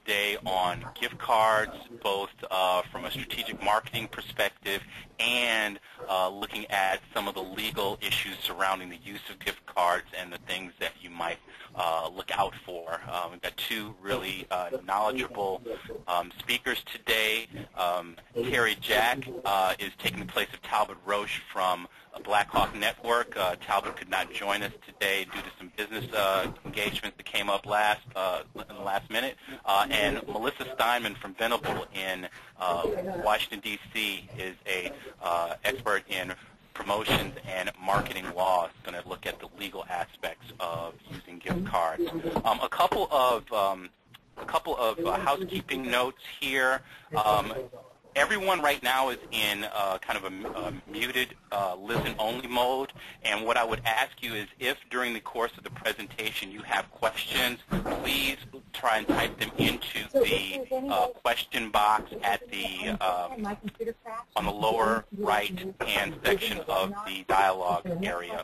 today on gift cards, both from a strategic marketing perspective and looking at some of the legal issues surrounding the use of gift cards and the things that you might look out for. We've got two really knowledgeable speakers today. Terry Jack is taking the place of Talbot Roche from Blackhawk Network. Talbot could not join us today due to some business engagements that came up in the last minute. And Melissa Steinman from Venable in Washington, D.C. is a expert in promotions and marketing law. Is going to look at the legal aspects of using gift cards. A couple of housekeeping notes here. Everyone right now is in kind of a muted listen-only mode, and what I would ask you is if during the course of the presentation you have questions, please try and type them into the question box at the on the lower right-hand section of the dialogue area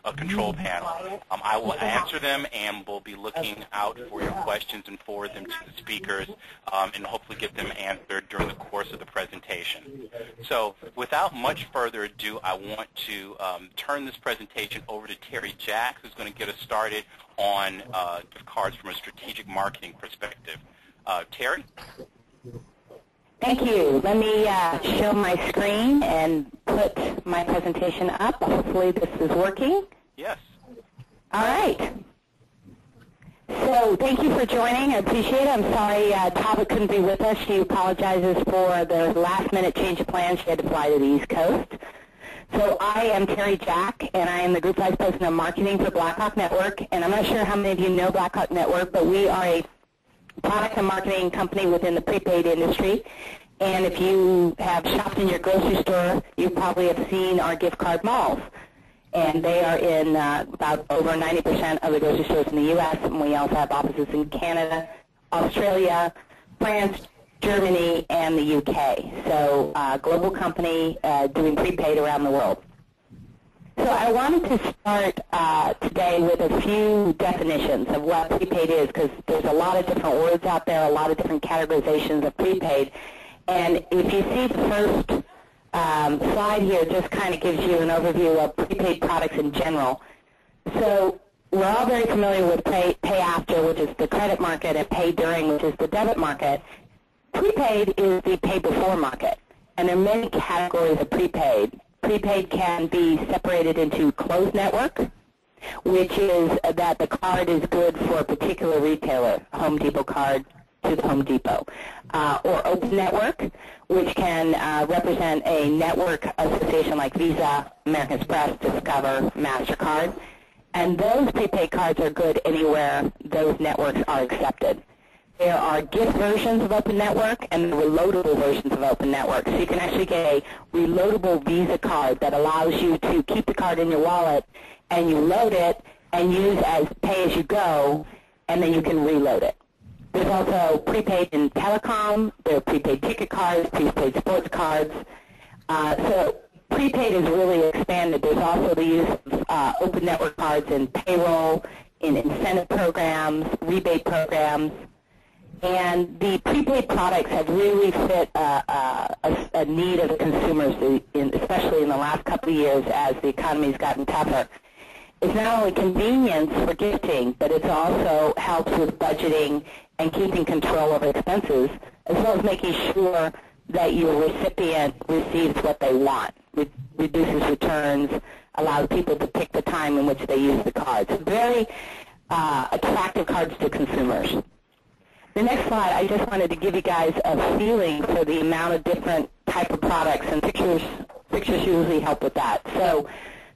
of the control panel. I will answer them, and we'll be looking out for your questions and forward them to the speakers and hopefully get them answered during the course of the presentation. So without much further ado, I want to turn this presentation over to Terry Jack, who's going to get us started on gift cards from a strategic marketing perspective. Terry? Thank you. Let me show my screen and put my presentation up. Hopefully this is working. Yes. All right. So thank you for joining. I appreciate it. I'm sorry Talbot couldn't be with us. She apologizes for the last-minute change of plans. She had to fly to the East Coast. So I am Terry Jack, and I am the Group Vice President of Marketing for Blackhawk Network. And I'm not sure how many of you know Blackhawk Network, but we are a product and marketing company within the prepaid industry. And if you have shopped in your grocery store, you probably have seen our gift card malls. And they are in about over 90% of the grocery stores in the U.S., and we also have offices in Canada, Australia, France, Germany, and the U.K. So global company doing prepaid around the world. So I wanted to start today with a few definitions of what prepaid is, because there's a lot of different words out there, a lot of different categorizations of prepaid. And if you see the first slide here, just kind of gives you an overview of prepaid products in general. So we're all very familiar with pay after, which is the credit market, and pay during, which is the debit market. Prepaid is the pay before market, and there are many categories of prepaid. Prepaid can be separated into closed network, which is that the card is good for a particular retailer, Home Depot card to the Home Depot, or open network, which can represent a network association like Visa, American Express, Discover, MasterCard. And those prepaid cards are good anywhere those networks are accepted. There are gift versions of Open Network and reloadable versions of Open Network. So you can actually get a reloadable Visa card that allows you to keep the card in your wallet, and you load it and use as pay-as-you-go, and then you can reload it. There's also prepaid in telecom. There are prepaid ticket cards, prepaid sports cards. So prepaid is really expanded. There's also the use of open network cards in payroll, in incentive programs, rebate programs. And the prepaid products have really fit a need of the consumers, especially in the last couple of years as the economy's gotten tougher. It's not only convenience for gifting, but it also helps with budgeting and keeping control of expenses, as well as making sure that your recipient receives what they want, reduces returns, allows people to pick the time in which they use the cards. Very attractive cards to consumers. The next slide, I just wanted to give you guys a feeling for the amount of different type of products, and pictures usually help with that. So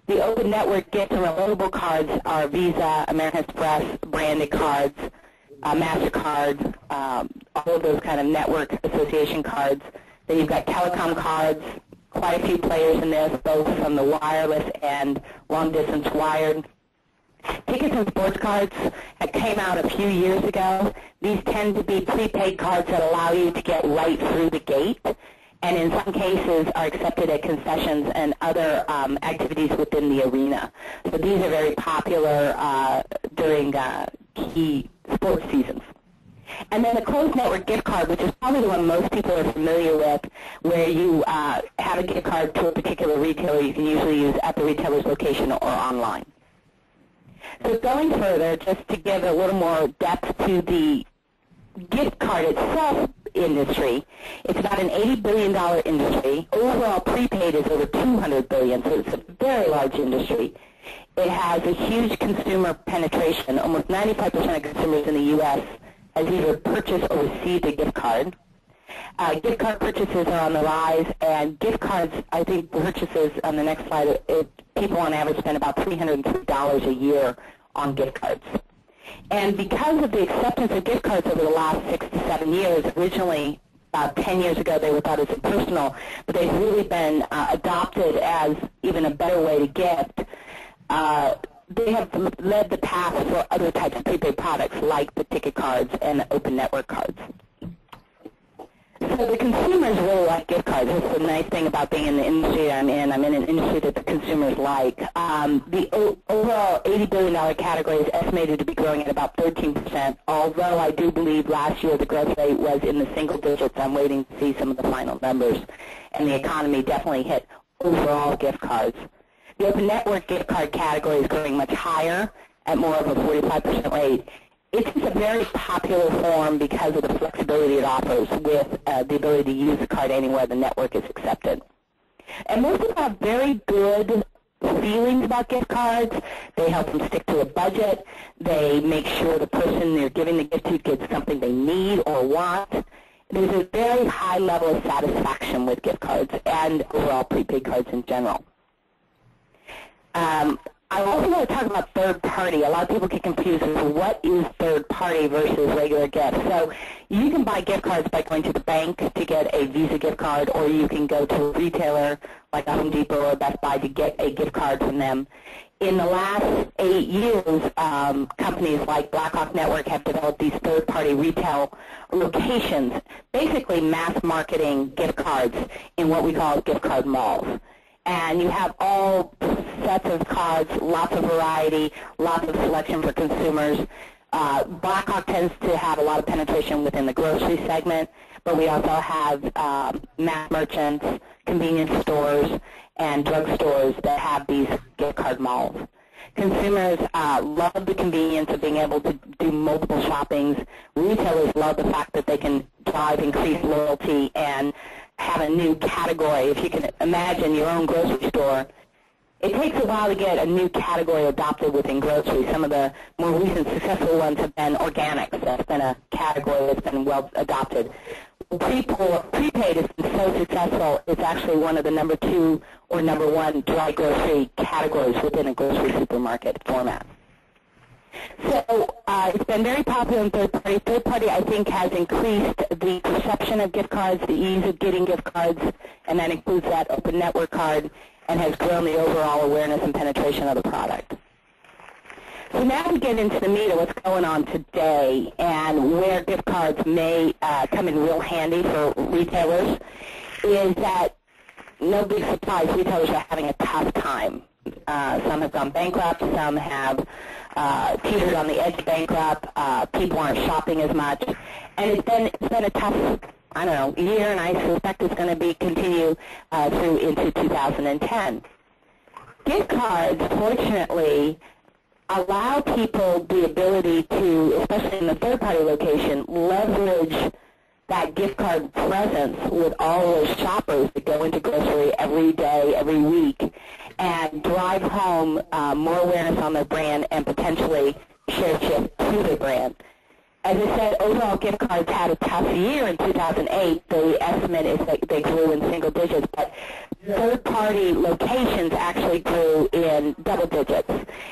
the open network gift and reloadable cards are Visa, American Express branded cards, MasterCard, all of those kind of network association cards. Then you've got telecom cards, quite a few players in this, both from the wireless and long-distance wired. Tickets and sports cards came out a few years ago. These tend to be prepaid cards that allow you to get right through the gate, and in some cases are accepted at concessions and other activities within the arena. So these are very popular during key sports seasons. And then the closed network gift card, which is probably the one most people are familiar with, where you have a gift card to a particular retailer you can usually use at the retailer's location or online. So going further, just to give a little more depth to the gift card itself industry, it's about an $80 billion industry. Overall prepaid is over $200 billion, so it's a very large industry. It has a huge consumer penetration. Almost 95% of consumers in the U.S. has either purchased or received a gift card. Gift card purchases are on the rise, and gift cards, I think purchases on the next slide, people on average spend about $303 a year on gift cards. And because of the acceptance of gift cards over the last 6 to 7 years, originally about 10 years ago they were thought as impersonal, but they've really been adopted as even a better way to gift. They have led the path for other types of prepaid products like the ticket cards and the open network cards. So the consumers really like gift cards. That's the nice thing about being in the industry I'm in. I'm in an industry that the consumers like. The overall $80 billion category is estimated to be growing at about 13%, although I do believe last year the growth rate was in the single digits. I'm waiting to see some of the final numbers. And the economy definitely hit overall gift cards. The open network gift card category is growing much higher at more of a 45% rate. It's a very popular form because of the flexibility it offers with the ability to use the card anywhere the network is accepted. And most people have very good feelings about gift cards. They help them stick to a budget. They make sure the person they're giving the gift to gets something they need or want. There's a very high level of satisfaction with gift cards and overall prepaid cards in general. I also want to talk about third party. A lot of people get confused as to what is third party versus regular gifts. So you can buy gift cards by going to the bank to get a Visa gift card, or you can go to a retailer like a Home Depot or Best Buy to get a gift card from them. In the last 8 years, companies like Blackhawk Network have developed these third-party retail locations, basically mass marketing gift cards in what we call gift card malls. And you have all sets of cards, lots of variety, lots of selection for consumers. Blackhawk tends to have a lot of penetration within the grocery segment, but we also have mass merchants, convenience stores, and drugstores that have these gift card malls. Consumers love the convenience of being able to do multiple shoppings. Retailers love the fact that they can drive increased loyalty and have a new category. If you can imagine your own grocery store, it takes a while to get a new category adopted within grocery. Some of the more recent successful ones have been organics. That's been a category that's been well adopted. Prepaid has been so successful, it's actually one of the number 2 or number 1 dry grocery categories within a grocery supermarket format. So it's been very popular in third party. Third party, I think, has increased the perception of gift cards, the ease of getting gift cards, and that includes that open network card, and has grown the overall awareness and penetration of the product. So now we get into the meat of what's going on today and where gift cards may come in real handy for retailers is that, no big surprise, retailers are having a tough time. Some have gone bankrupt, some have teetered on the edge of bankrupt, people aren't shopping as much, and it's been a tough, I don't know, year, and I suspect it's going to continue through into 2010. Gift cards, fortunately, allow people the ability to, especially in the third-party location, leverage that gift card presence with all those shoppers that go into grocery every day, every week, and drive home more awareness on their brand and potentially share shift to their brand. As I said, overall gift cards had a tough year in 2008. The estimate is that they grew in single digits, but third-party locations actually grew in double digits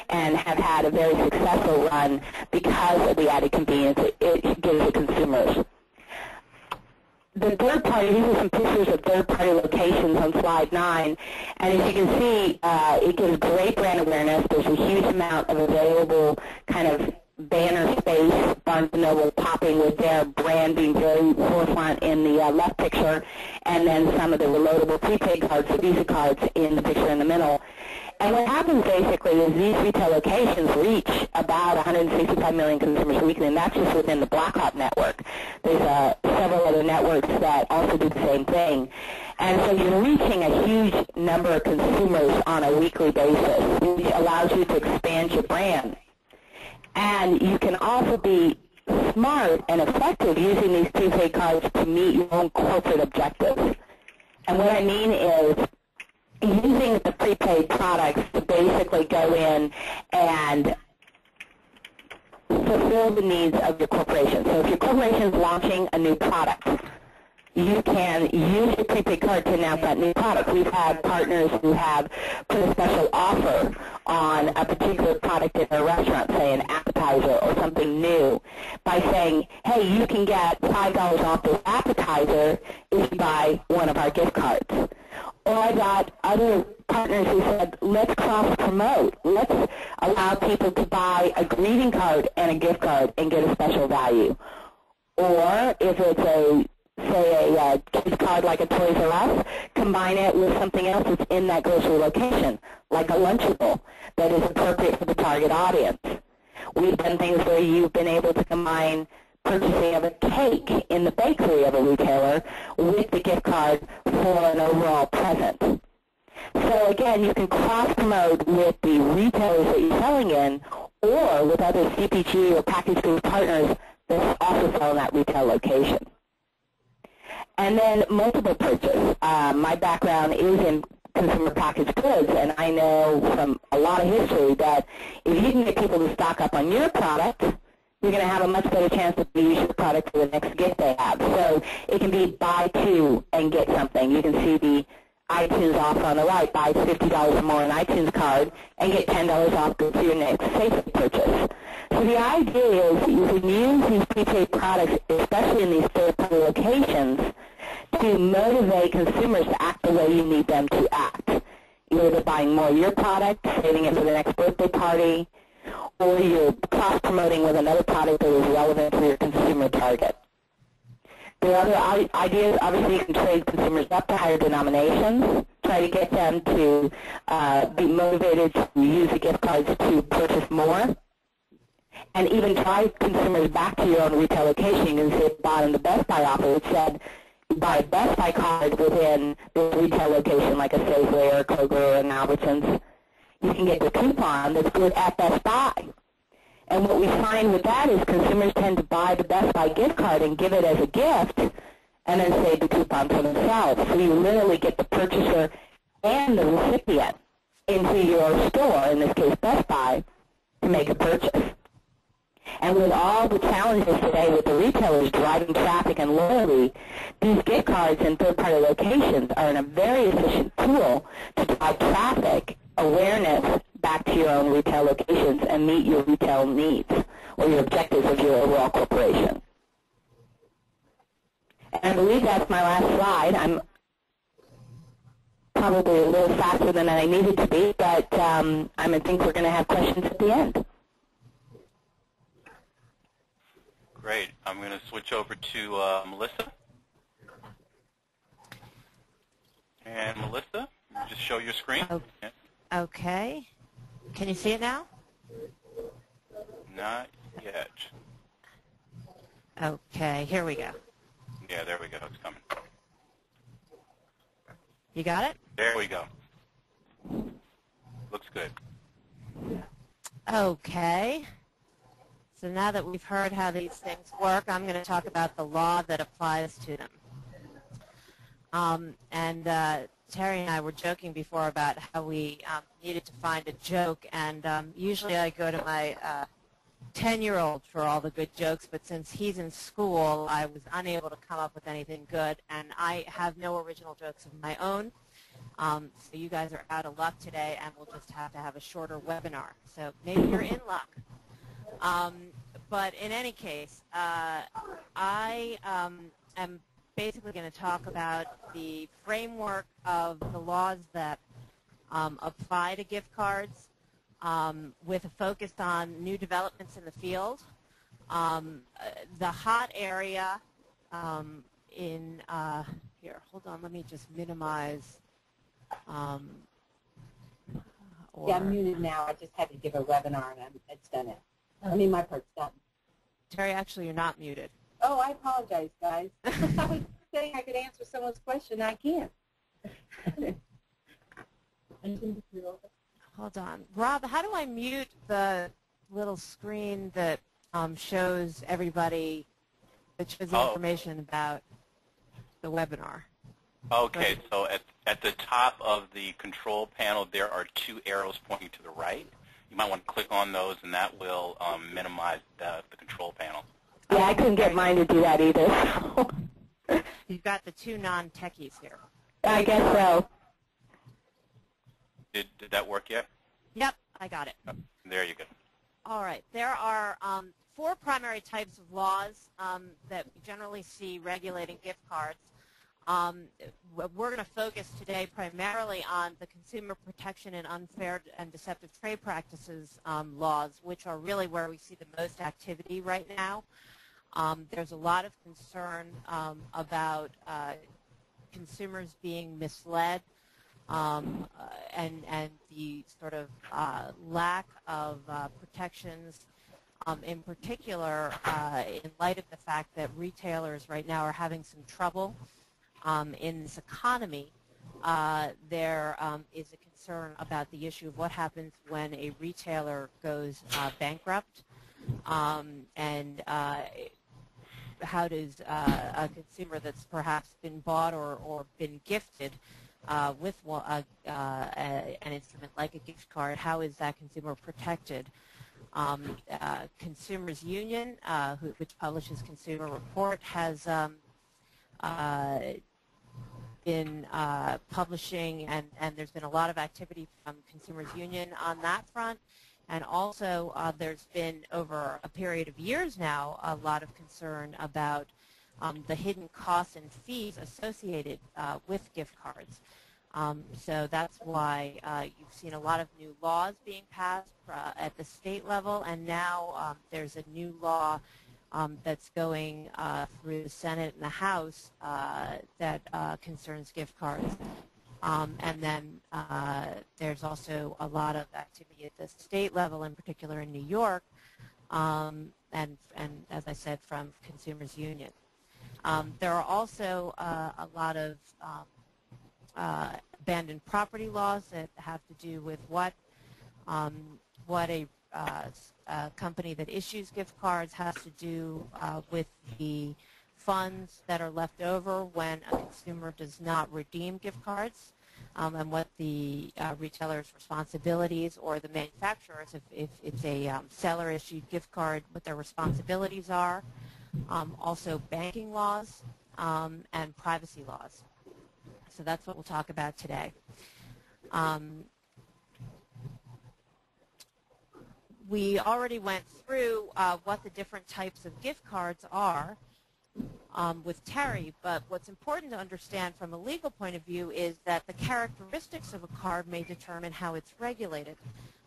and have had a very successful run because of the added convenience it gives the consumers. The third party, these are some pictures of third-party locations on slide 9, and as you can see, it gives great brand awareness. There's a huge amount of available kind of banner space, Barnes & Noble popping with their brand being very forefront in the left picture, and then some of the reloadable prepaid cards, the Visa cards in the picture in the middle. And what happens basically is these retail locations reach about 165 million consumers weekly, and that's just within the Blackhawk network. There's several other networks that also do the same thing. And so you're reaching a huge number of consumers on a weekly basis, which allows you to expand your brand. And you can also be smart and effective using these prepaid cards to meet your own corporate objectives. And what I mean is using the prepaid products to basically go in and fulfill the needs of your corporation. So if your corporation is launching a new product, you can use your prepaid card to announce that new product. We've had partners who have put a special offer on a particular product in their restaurant, say an appetizer or something new, by saying, hey, you can get $5 off this appetizer if you buy one of our gift cards. Or I got other partners who said, let's cross-promote. Let's allow people to buy a greeting card and a gift card and get a special value. Or if it's say a kid's card like a Toys R Us, combine it with something else that's in that grocery location, like a Lunchable that is appropriate for the target audience. We've done things where you've been able to combine purchasing of a cake in the bakery of a retailer with the gift card for an overall present. So again, you can cross-promote with the retailers that you're selling in or with other CPG or package goods partners that also sell in that retail location. And then multiple purchase. My background is in consumer packaged goods, and I know from a lot of history that if you can get people to stock up on your product, you're going to have a much better chance to use your product for the next gift they have. So it can be buy two and get something. You can see the iTunes offer on the right, buy $50 or more an iTunes card and get $10 off good for your next safety purchase. So the idea is you can use these prepaid products, especially in these third-party locations, to motivate consumers to act the way you need them to act. You're either buying more of your product, saving it for the next birthday party, or you're cross-promoting with another product that is relevant to your consumer target. There are other ideas. Obviously, you can trade consumers up to higher denominations, try to get them to be motivated to use the gift cards to purchase more, and even drive consumers back to your own retail location. You can see at the bottom the Best Buy offer, which said buy a Best Buy card within the retail location, like a Safeway or a Kroger or an Albertsons. You can get the coupon that's good at Best Buy. And what we find with that is consumers tend to buy the Best Buy gift card and give it as a gift and then save the coupon for themselves. So you literally get the purchaser and the recipient into your store, in this case Best Buy, to make a purchase. And with all the challenges today with the retailers driving traffic and loyalty, these gift cards in third-party locations are a very efficient tool to drive traffic, awareness back to your own retail locations and meet your retail needs or your objectives of your overall corporation. And I believe that's my last slide. I'm probably a little faster than I needed to be, but I think we're going to have questions at the end. Great. I'm going to switch over to Melissa. And Melissa, just show your screen. Okay. Can you see it now? Not yet. Okay, here we go. Yeah, there we go. It's coming. You got it? There we go. Looks good. Okay. So now that we've heard how these things work, I'm going to talk about the law that applies to them. Terry and I were joking before about how we needed to find a joke, and usually I go to my 10-year-old for all the good jokes, but since he's in school, I was unable to come up with anything good, and I have no original jokes of my own. So you guys are out of luck today, and we'll just have to have a shorter webinar. So maybe you're in luck. But in any case, I am basically going to talk about the framework of the laws that apply to gift cards with a focus on new developments in the field. The hot area in here, hold on, let me just minimize Or... Yeah, I'm muted now. I just had to give a webinar, and it's done it. I mean, my part's done. Terry, actually, you're not muted. Oh, I apologize, guys. I was saying I could answer someone's question. I can't. Hold on. Rob, how do I mute the little screen that shows everybody, that shows information about the webinar? Okay, so at the top of the control panel, there are two arrows pointing to the right. You might want to click on those, and that will minimize the control panel. Yeah, I couldn't get mine to do that either. You've got the two non-techies here. I guess so. Did that work yet? Yep, I got it. Oh, there you go. All right. There are 4 primary types of laws that we generally see regulating gift cards. We're going to focus today primarily on the Consumer Protection and Unfair and Deceptive Trade Practices laws, which are really where we see the most activity right now. There's a lot of concern about consumers being misled and the sort of lack of protections, in particular in light of the fact that retailers right now are having some trouble in this economy. There is a concern about the issue of what happens when a retailer goes bankrupt, and how does a consumer that's perhaps been bought or been gifted with an instrument like a gift card, how is that consumer protected? Consumers Union, which publishes Consumer Report, has been publishing, and there's been a lot of activity from Consumers Union on that front. And also there's been, over a period of years now, a lot of concern about the hidden costs and fees associated with gift cards. So that's why you've seen a lot of new laws being passed at the state level, and now there's a new law that's going through the Senate and the House that concerns gift cards. And then there's also a lot of activity at the state level, in particular in New York, and as I said, from Consumers Union. There are also a lot of abandoned property laws that have to do with what a company that issues gift cards has to do with the funds that are left over when a consumer does not redeem gift cards, and what the retailer's responsibilities, or the manufacturers, if it's a seller-issued gift card, what their responsibilities are. Also banking laws and privacy laws. So that's what we'll talk about today. We already went through what the different types of gift cards are with Terry, but what's important to understand from a legal point of view is that the characteristics of a card may determine how it's regulated,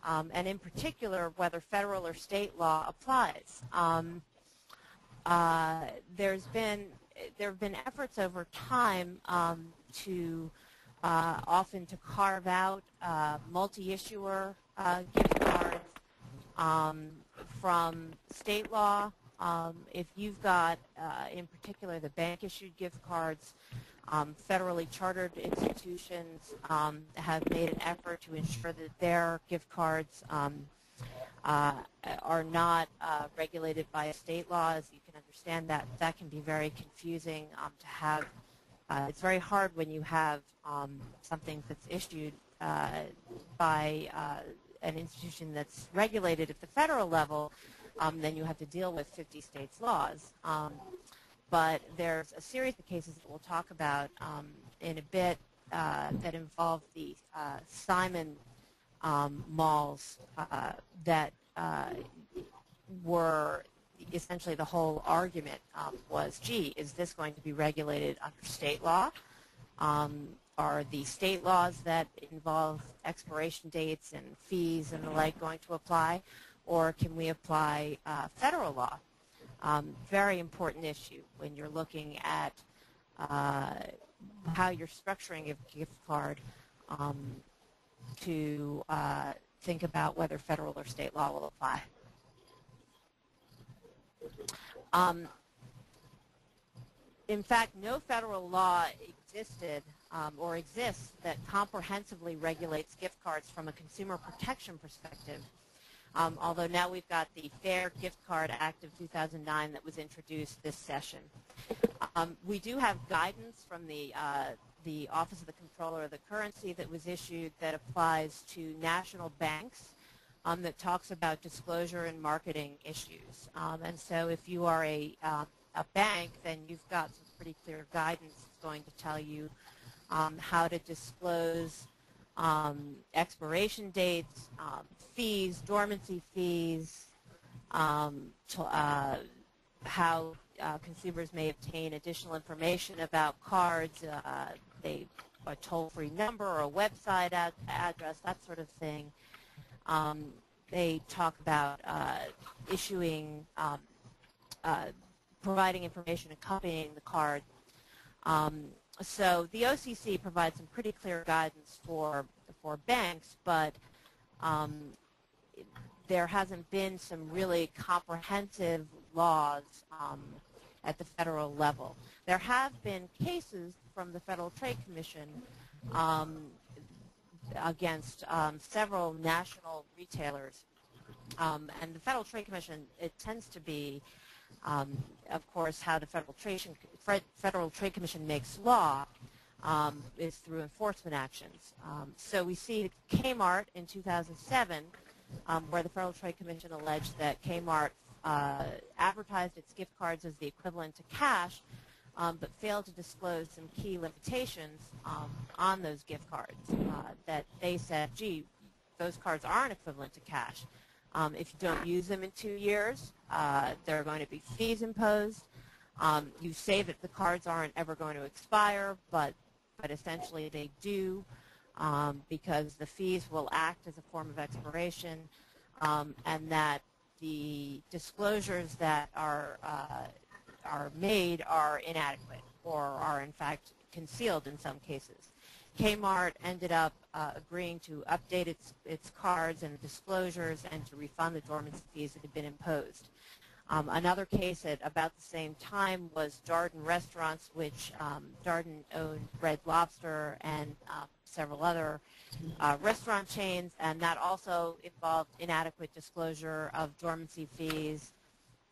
and in particular whether federal or state law applies. There have been efforts over time to often to carve out multi-issuer gift cards from state law. If you've got, in particular, the bank-issued gift cards, federally chartered institutions have made an effort to ensure that their gift cards are not regulated by state law. As you can understand, that can be very confusing to have. It's very hard when you have something that's issued by an institution that's regulated at the federal level. Then you have to deal with 50 states' laws. But there's a series of cases that we'll talk about in a bit that involve the Simon malls that were essentially the whole argument was, gee, is this going to be regulated under state law? Are the state laws that involve expiration dates and fees and the like going to apply? Or can we apply federal law? Very important issue when you're looking at how you're structuring a gift card to think about whether federal or state law will apply. In fact, no federal law existed or exists that comprehensively regulates gift cards from a consumer protection perspective. Although now we've got the Fair Gift Card Act of 2009 that was introduced this session. We do have guidance from the Office of the Comptroller of the Currency that was issued that applies to national banks that talks about disclosure and marketing issues. And so if you are a bank, then you've got some pretty clear guidance that's going to tell you how to disclose expiration dates, fees, dormancy fees, how consumers may obtain additional information about cards, a toll-free number or a website address, that sort of thing. They talk about issuing, providing information accompanying the card. So the OCC provides some pretty clear guidance for banks, but there hasn't been some really comprehensive laws at the federal level. There have been cases from the Federal Trade Commission against several national retailers. And the Federal Trade Commission, it tends to be, of course, how the Federal Trade Commission makes law is through enforcement actions. So we see Kmart in 2007, where the Federal Trade Commission alleged that Kmart advertised its gift cards as the equivalent to cash, but failed to disclose some key limitations on those gift cards. That they said, gee, those cards aren't equivalent to cash. If you don't use them in 2 years, there are going to be fees imposed. You say that the cards aren't ever going to expire, but essentially they do, because the fees will act as a form of expiration, and that the disclosures that are made are inadequate or are in fact concealed in some cases. Kmart ended up agreeing to update its cards and disclosures and to refund the dormancy fees that had been imposed. Another case at about the same time was Darden Restaurants, which Darden owned Red Lobster and several other restaurant chains, and that also involved inadequate disclosure of dormancy fees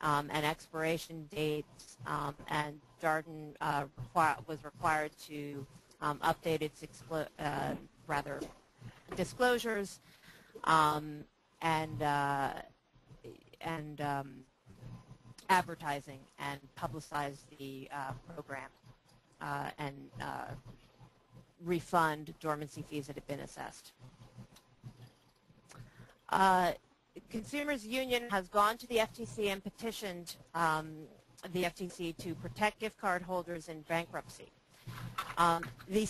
and expiration dates, and Darden was required to update its disclosures and advertising and publicize the program and refund dormancy fees that had been assessed. Consumers Union has gone to the FTC and petitioned the FTC to protect gift card holders in bankruptcy. The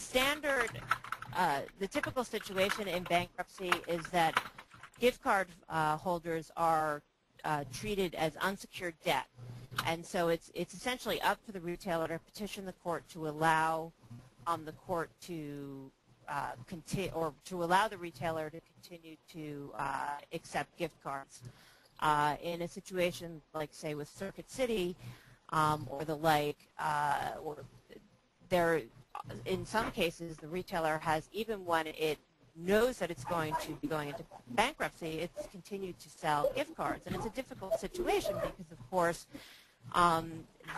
typical situation in bankruptcy is that gift card holders are treated as unsecured debt, and so it's essentially up to the retailer to petition the court to allow the court to allow the retailer to continue to accept gift cards. In a situation like, say, with Circuit City or the like, in some cases the retailer has, even when it knows that it's going to be going into bankruptcy, it's continued to sell gift cards. And it's a difficult situation because, of course,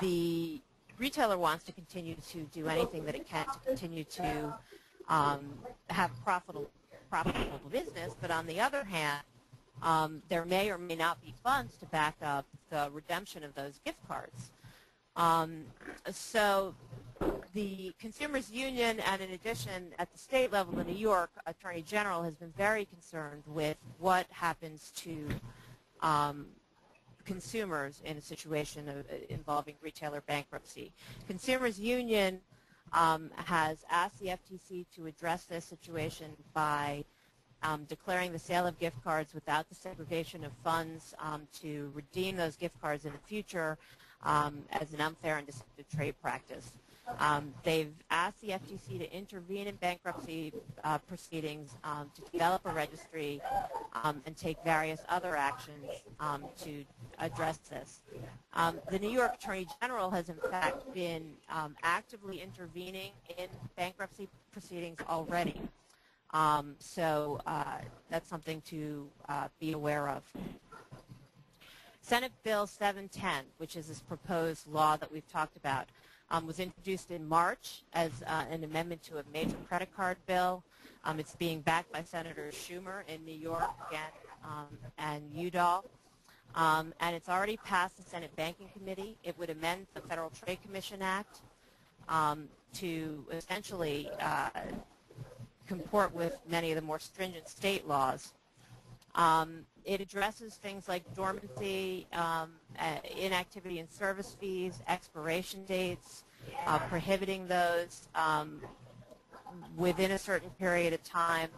the retailer wants to continue to do anything that it can to continue to have profitable business, but on the other hand, there may or may not be funds to back up the redemption of those gift cards. So the Consumers Union, and in addition, at the state level in New York, Attorney General has been very concerned with what happens to consumers in a situation involving retailer bankruptcy. Consumers Union has asked the FTC to address this situation by declaring the sale of gift cards without the segregation of funds to redeem those gift cards in the future as an unfair and deceptive trade practice. They've asked the FTC to intervene in bankruptcy proceedings, to develop a registry, and take various other actions to address this. The New York Attorney General has, in fact, been actively intervening in bankruptcy proceedings already. So that's something to be aware of. Senate Bill 710, which is this proposed law that we've talked about, was introduced in March as an amendment to a major credit card bill. It's being backed by Senators Schumer in New York and Udall. And it's already passed the Senate Banking Committee. It would amend the Federal Trade Commission Act to essentially comport with many of the more stringent state laws. It addresses things like dormancy, inactivity and service fees, expiration dates, prohibiting those within a certain period of time,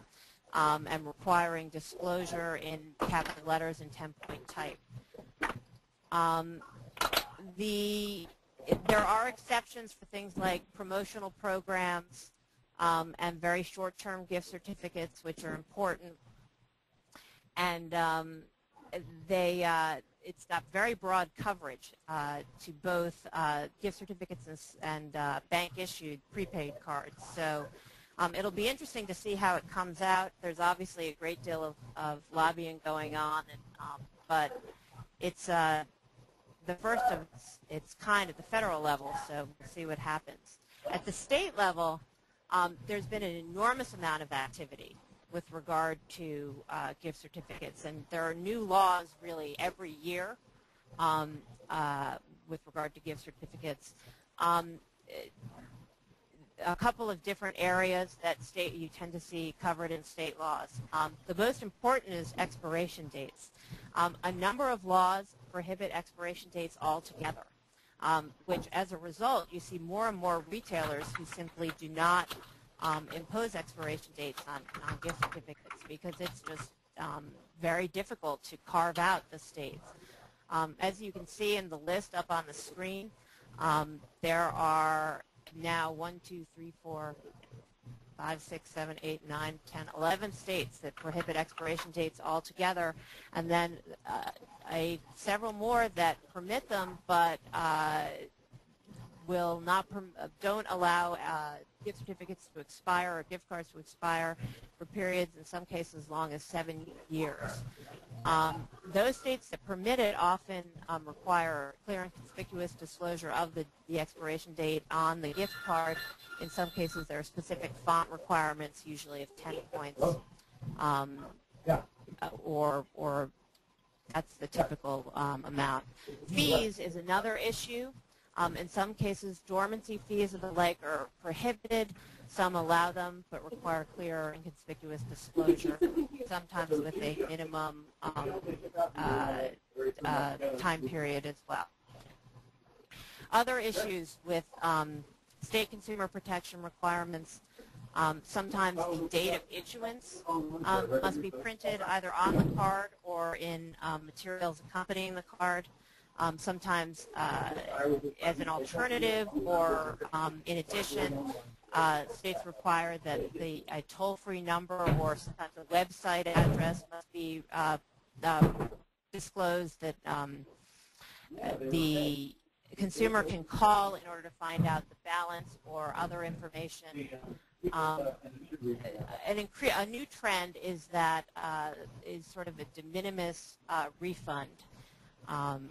and requiring disclosure in capital letters and 10-point type. There are exceptions for things like promotional programs and very short-term gift certificates, which are important. And it's got very broad coverage to both gift certificates and bank-issued prepaid cards. So it'll be interesting to see how it comes out. There's obviously a great deal of lobbying going on, but it's the first of its kind at the federal level, so we'll see what happens. At the state level, there's been an enormous amount of activity with regard to gift certificates, and there are new laws really every year with regard to gift certificates. A couple of different areas that you tend to see covered in state laws. The most important is expiration dates. A number of laws prohibit expiration dates altogether, which as a result you see more and more retailers who simply do not impose expiration dates on gift certificates because it's just very difficult to carve out the states. As you can see in the list up on the screen, there are now 1, 2, 3, 4, 5, 6, 7, 8, 9, 10, 11 states that prohibit expiration dates altogether, and then several more that permit them but will not don't allow gift certificates to expire or gift cards to expire for periods, in some cases, as long as 7 years. Those states that permit it often require clear and conspicuous disclosure of the expiration date on the gift card. In some cases, there are specific font requirements, usually of 10 points, or that's the typical amount. Fees is another issue. In some cases, dormancy fees and the like are prohibited. Some allow them but require clear and conspicuous disclosure, sometimes with a minimum time period as well. Other issues with state consumer protection requirements, sometimes the date of issuance must be printed either on the card or in materials accompanying the card. Sometimes as an alternative or in addition, states require that a toll-free number or sometimes a website address must be disclosed that the consumer can call in order to find out the balance or other information. A new trend is that is sort of a de minimis refund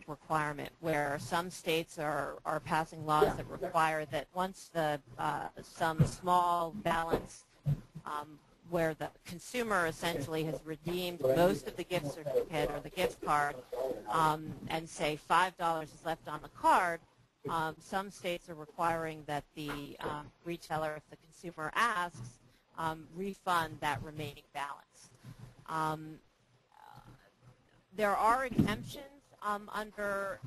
requirement, where some states are passing laws that require that once some small balance where the consumer essentially has redeemed most of the gift certificate or the gift card and say $5 is left on the card, some states are requiring that the retailer, if the consumer asks, refund that remaining balance. There are exemptions under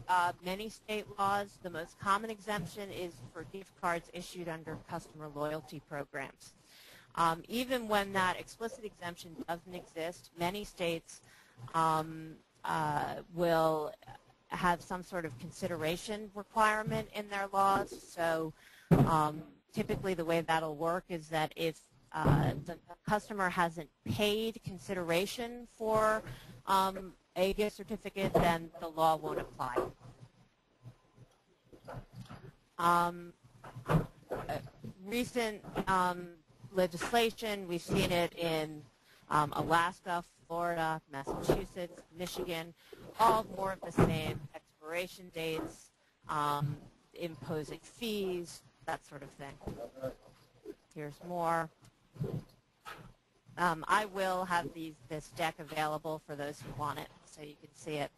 many state laws. The most common exemption is for gift cards issued under customer loyalty programs. Even when that explicit exemption doesn't exist, many states will have some sort of consideration requirement in their laws. So Typically the way that'll work is that if the customer hasn't paid consideration for a gift certificate, then the law won't apply. Recent legislation, we've seen it in Alaska, Florida, Massachusetts, Michigan, all more of the same: expiration dates, imposing fees, that sort of thing. Here's more. I will have this deck available for those who want it, so you can see it.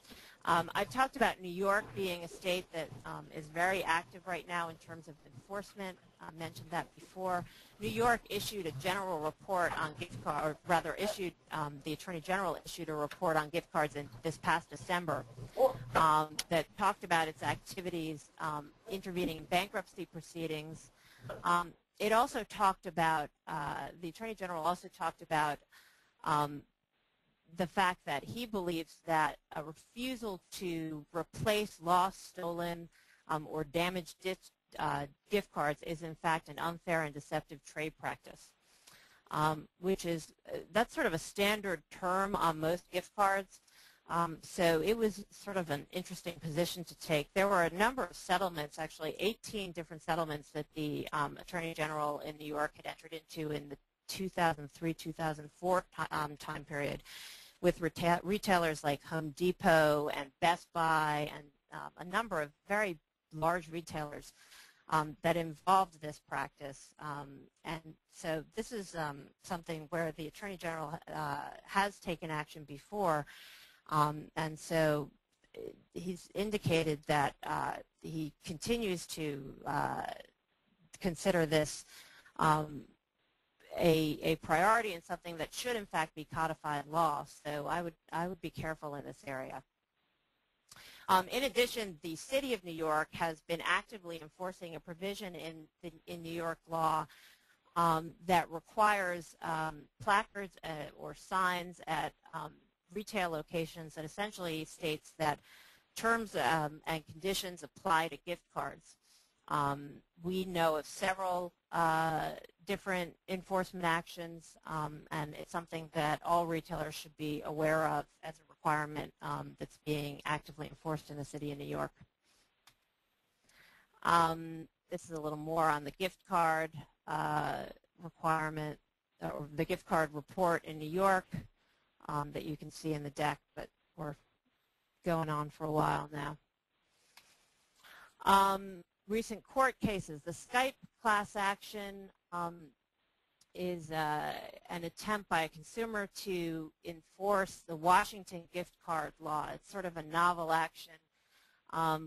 I talked about New York being a state that is very active right now in terms of enforcement. I mentioned that before. New York issued a general report on gift cards, or rather the Attorney General issued a report on gift cards this past December that talked about its activities intervening in bankruptcy proceedings. It also talked about, the Attorney General also talked about the fact that he believes that a refusal to replace lost, stolen, or damaged gift cards is in fact an unfair and deceptive trade practice, which is, that's sort of a standard term on most gift cards. So it was sort of an interesting position to take. There were a number of settlements, actually 18 different settlements that the Attorney General in New York had entered into in the 2003-2004 time period with retailers like Home Depot and Best Buy and a number of very large retailers that involved this practice. And so this is something where the Attorney General has taken action before. And so he's indicated that he continues to consider this a priority and something that should in fact be codified law. So I would be careful in this area. In addition, the City of New York has been actively enforcing a provision in New York law that requires placards or signs at retail locations that essentially states that terms and conditions apply to gift cards. We know of several different enforcement actions, and it's something that all retailers should be aware of as a requirement that's being actively enforced in the City of New York. This is a little more on the gift card requirement, or the gift card report in New York that you can see in the deck, but we're going on for a while now. Recent court cases. The Skype class action is an attempt by a consumer to enforce the Washington gift card law. It's sort of a novel action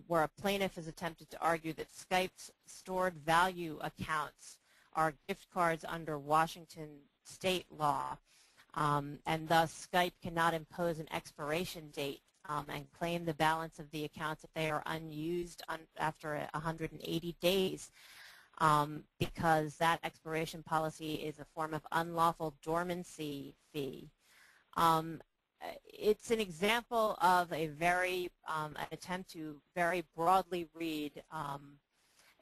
where a plaintiff has attempted to argue that Skype's stored value accounts are gift cards under Washington state law, and thus Skype cannot impose an expiration date and claim the balance of the accounts if they are unused after 180 days because that expiration policy is a form of unlawful dormancy fee. It's an example of a an attempt to very broadly read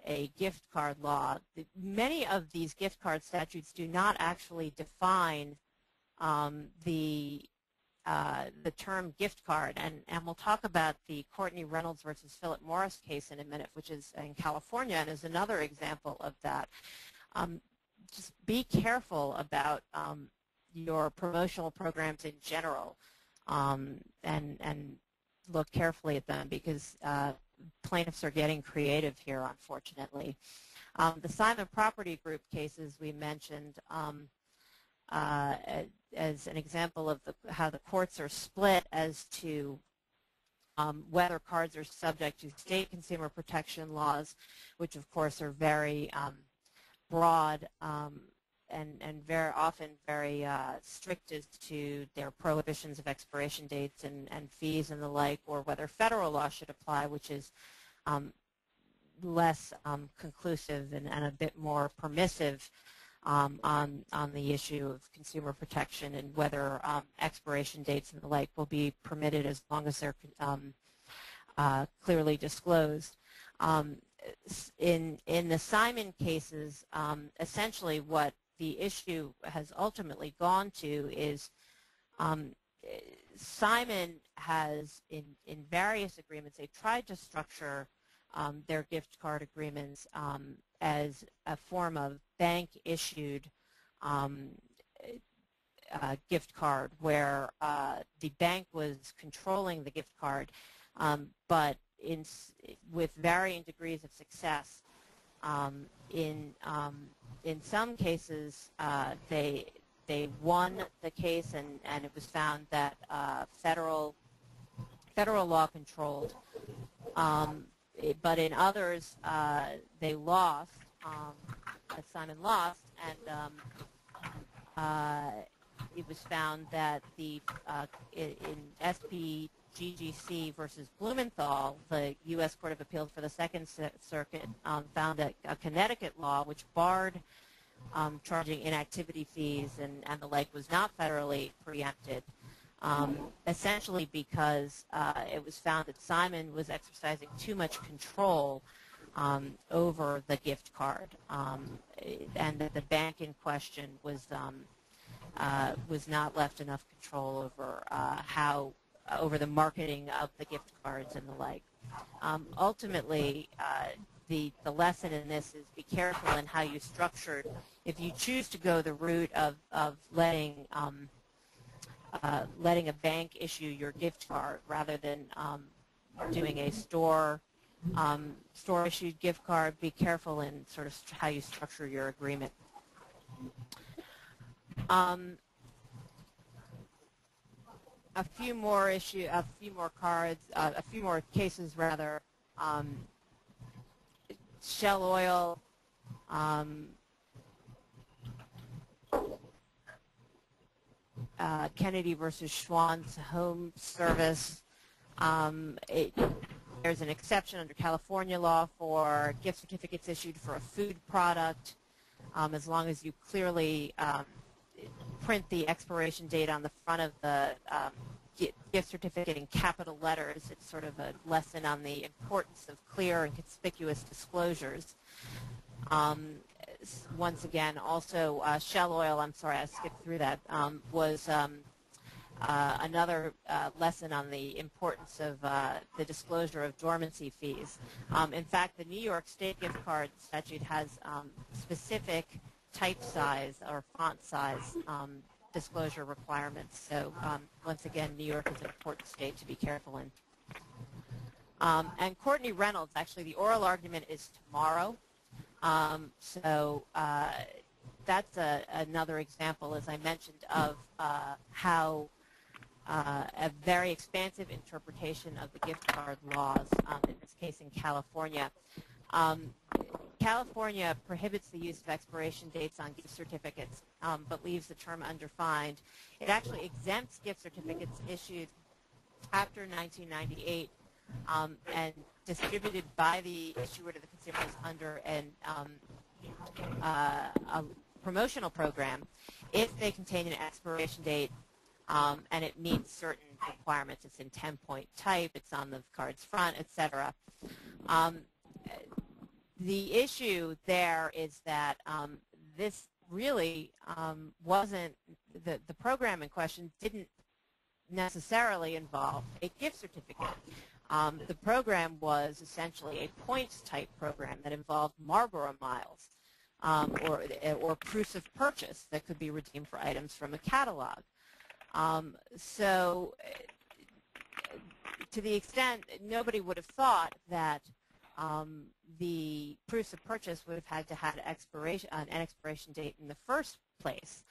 a gift card law. Many of these gift card statutes do not actually define the term gift card, and we'll talk about the Courtney Reynolds versus Philip Morris case in a minute, which is in California and is another example of that. Just be careful about your promotional programs in general, and look carefully at them because plaintiffs are getting creative here, unfortunately. The Simon Property Group cases we mentioned as an example of how the courts are split as to whether cards are subject to state consumer protection laws, which of course are very broad and very often very strict as to their prohibitions of expiration dates and fees and the like, or whether federal law should apply, which is less conclusive and a bit more permissive on the issue of consumer protection and whether expiration dates and the like will be permitted as long as they're clearly disclosed. in the Simon cases, essentially what the issue has ultimately gone to is Simon has, in various agreements, they tried to structure their gift card agreements as a form of bank-issued gift card where the bank was controlling the gift card, but with varying degrees of success. In some cases, they won the case, and it was found that federal law controlled. But in others, they lost. Simon lost, and it was found that in SPGGC versus Blumenthal, the U.S. Court of Appeals for the Second Circuit found that a Connecticut law, which barred charging inactivity fees and the like, was not federally preempted, essentially because it was found that Simon was exercising too much control over the gift card, and that the bank in question was not left enough control over over the marketing of the gift cards and the like. Ultimately, the lesson in this is be careful in how you structure. If you choose to go the route of letting a bank issue your gift card rather than doing a store-issued gift card, be careful in sort of how you structure your agreement. A few more cases rather. Shell Oil, Kennedy versus Schwann's Home Service. There's an exception under California law for gift certificates issued for a food product, as long as you clearly print the expiration date on the front of the gift certificate in capital letters. It's sort of a lesson on the importance of clear and conspicuous disclosures. Once again, also Shell Oil, I'm sorry, I skipped through that, was another lesson on the importance of the disclosure of dormancy fees. In fact, the New York State gift card statute has specific type size or font size disclosure requirements. So once again, New York is an important state to be careful in. And Courtney Reynolds, actually, the oral argument is tomorrow. So that's another example, as I mentioned, of how a very expansive interpretation of the gift card laws, in this case in California. California prohibits the use of expiration dates on gift certificates, but leaves the term undefined. It actually exempts gift certificates issued after 1998 and distributed by the issuer to the consumers under a promotional program if they contain an expiration date and it meets certain requirements. It's in 10-point type, it's on the card's front, etc. The issue there is that this really wasn't, the program in question didn't necessarily involve a gift certificate. The program was essentially a points type program that involved Marlboro miles or proofs of purchase that could be redeemed for items from a catalog. So to the extent nobody would have thought that the proofs of purchase would have had to have an expiration date in the first place.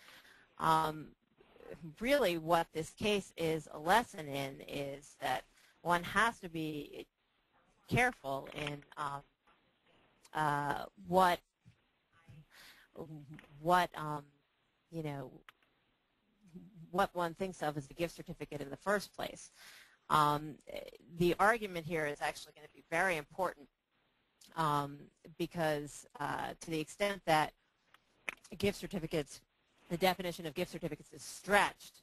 Really what this case is a lesson in is that one has to be careful in what one thinks of as the gift certificate in the first place. The argument here is actually going to be very important because to the extent that gift certificates, the definition of gift certificates is stretched,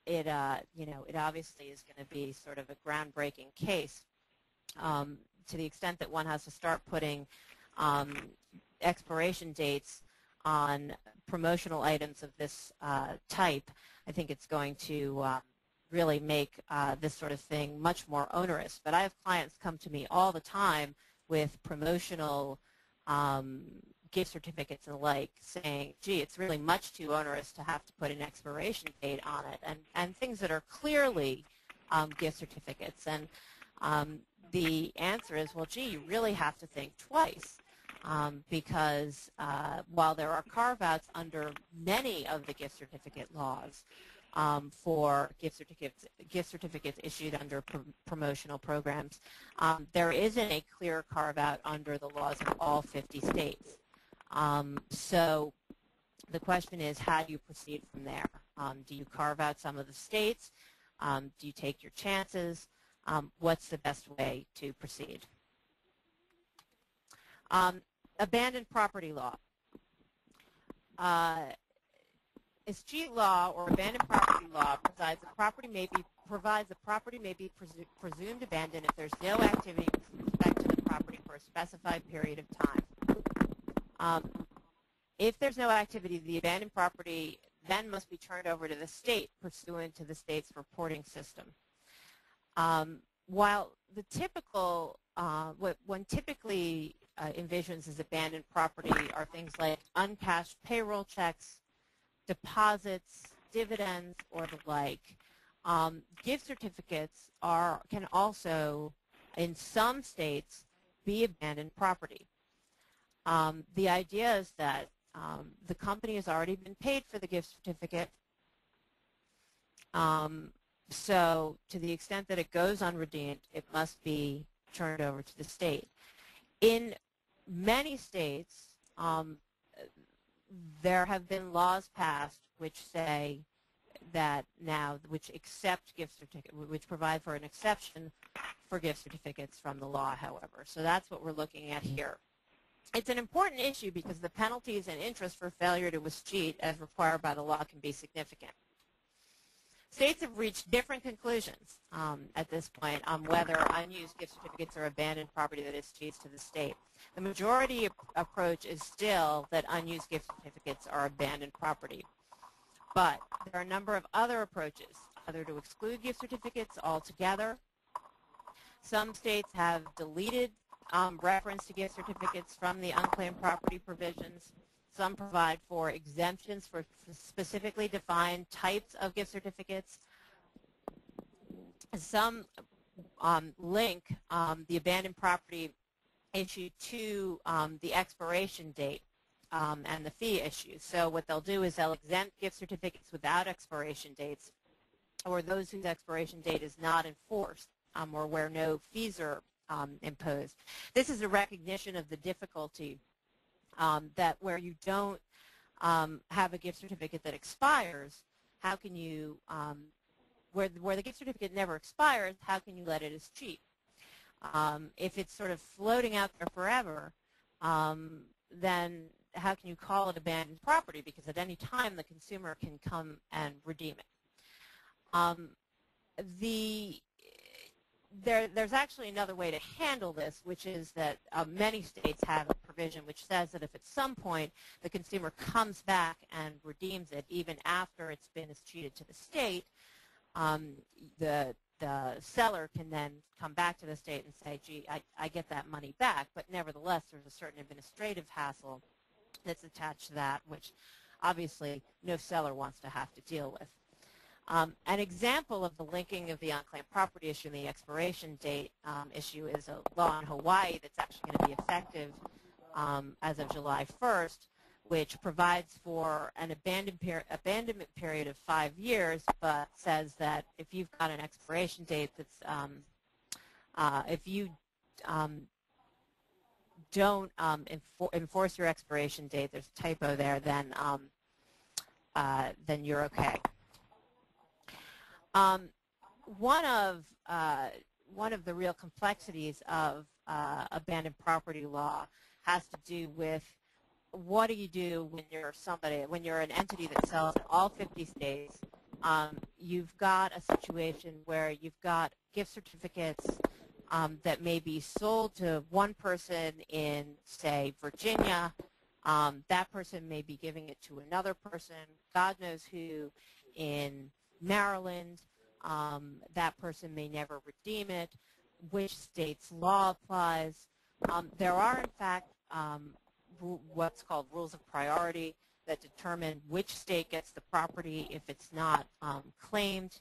it obviously is going to be sort of a groundbreaking case. to the extent that one has to start putting expiration dates on promotional items of this type, I think it's going to really make this sort of thing much more onerous. But I have clients come to me all the time with promotional gift certificates and the like, saying, gee, it's really much too onerous to have to put an expiration date on it, and things that are clearly gift certificates. And the answer is, well, gee, you really have to think twice, because while there are carve-outs under many of the gift certificate laws for gift certificates issued under promotional programs, there isn't a clear carve-out under the laws of all 50 states. So the question is, how do you proceed from there? Do you carve out some of the states? Do you take your chances? What's the best way to proceed? Abandoned property law. Escheat law or abandoned property law provides the property may be presumed abandoned if there's no activity with respect to the property for a specified period of time. If there's no activity, the abandoned property then must be turned over to the state pursuant to the state's reporting system. While the typical, what one typically envisions as abandoned property are things like uncashed payroll checks, deposits, dividends, or the like. Gift certificates can also, in some states, be abandoned property. The idea is that the company has already been paid for the gift certificate, so to the extent that it goes unredeemed, it must be turned over to the state. In many states, there have been laws passed which say that now, which accept gift certificates, which provide for an exception for gift certificates from the law, however. So that's what we're looking at here. It's an important issue because the penalties and interest for failure to escheat, as required by the law, can be significant. States have reached different conclusions at this point on whether unused gift certificates are abandoned property that escheats to the state. The majority approach is still that unused gift certificates are abandoned property. But there are a number of other approaches, either to exclude gift certificates altogether. Some states have deleted reference to gift certificates from the unclaimed property provisions. Some provide for exemptions for specifically defined types of gift certificates. Some link the abandoned property issue to the expiration date and the fee issue. So what they'll do is they'll exempt gift certificates without expiration dates, or those whose expiration date is not enforced, or where no fees are imposed. This is a recognition of the difficulty that where you don't have a gift certificate that expires, how can you, where the gift certificate never expires, how can you let it escheat? If it's sort of floating out there forever, then how can you call it abandoned property? Because at any time the consumer can come and redeem it. There's actually another way to handle this, which is that many states have a provision which says that if at some point the consumer comes back and redeems it, even after it's been escheated to the state, the seller can then come back to the state and say, gee, I get that money back, but nevertheless there's a certain administrative hassle that's attached to that, which obviously no seller wants to have to deal with. An example of the linking of the unclaimed property issue and the expiration date issue is a law in Hawaii that's actually going to be effective as of July 1st, which provides for an abandonment period of 5 years, but says that if you've got an expiration date that's, if you don't enforce your expiration date, there's a typo there, then you're okay. One of the real complexities of abandoned property law has to do with what do you do when you're an entity that sells in all 50 states. You've got a situation where you've got gift certificates that may be sold to one person in, say, Virginia. That person may be giving it to another person, God knows who, in Maryland. That person may never redeem it. Which state's law applies? There are, in fact, what's called rules of priority that determine which state gets the property if it's not claimed.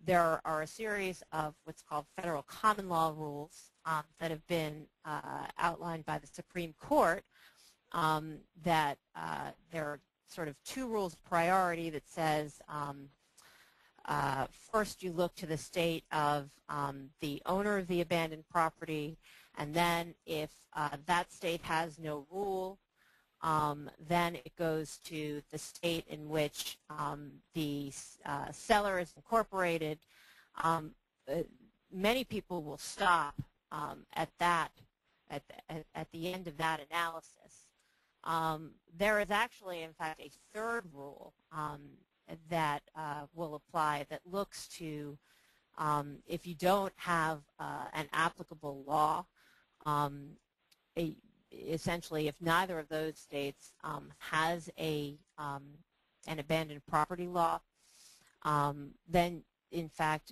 There are a series of what's called federal common law rules that have been outlined by the Supreme Court that there are sort of two rules of priority that says first you look to the state of the owner of the abandoned property, and then if that state has no rule, then it goes to the state in which the seller is incorporated. Many people will stop at that, at the end of that analysis. There is actually, in fact, a third rule that will apply that looks to if you don't have an applicable law, essentially if neither of those states has an abandoned property law, then in fact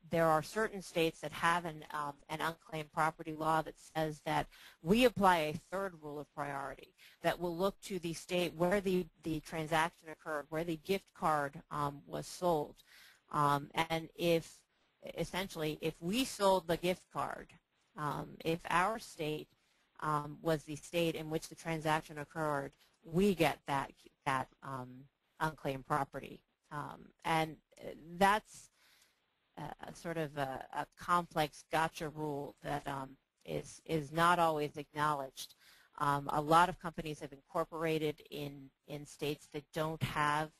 there are certain states that have an unclaimed property law that says that we apply a third rule of priority that will look to the state where the transaction occurred, where the gift card was sold. And if essentially if we sold the gift card, if our state was the state in which the transaction occurred, we get that unclaimed property. And that's sort of a complex gotcha rule that is not always acknowledged. A lot of companies have incorporated in states that don't have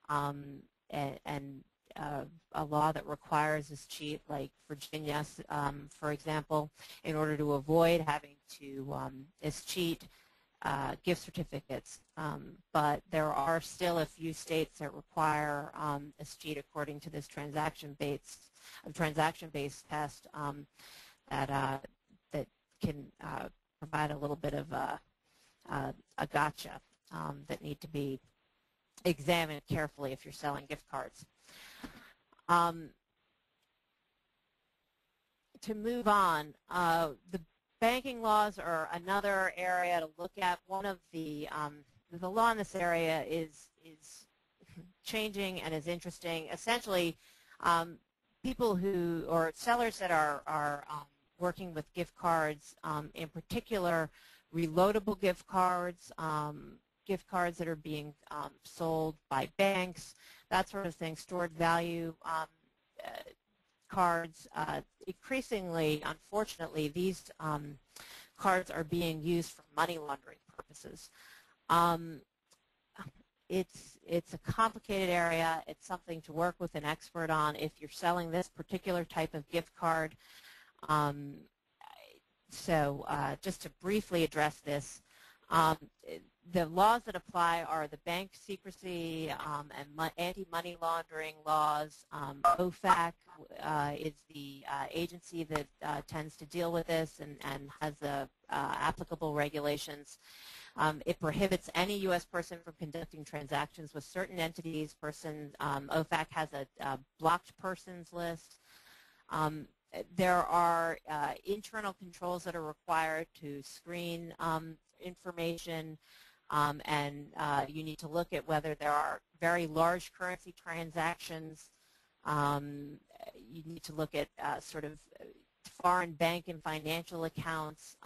a law that requires escheat, like Virginia, for example, in order to avoid having to escheat gift certificates. But there are still a few states that require escheat according to this transaction-based test that can provide a little bit of a gotcha that need to be examined carefully if you're selling gift cards. To move on, the banking laws are another area to look at. One of the law in this area is changing and is interesting. Essentially, people who, or sellers that are working with gift cards, in particular, reloadable gift cards that are being sold by banks, that sort of thing, stored value cards. Increasingly, unfortunately, these cards are being used for money laundering purposes. It's a complicated area. It's something to work with an expert on if you're selling this particular type of gift card. So just to briefly address this, the laws that apply are the bank secrecy and anti-money laundering laws. OFAC is the agency that tends to deal with this and has the applicable regulations. It prohibits any U.S. person from conducting transactions with certain entities. OFAC has a blocked persons list. There are internal controls that are required to screen information, and you need to look at whether there are very large currency transactions. You need to look at sort of foreign bank and financial accounts.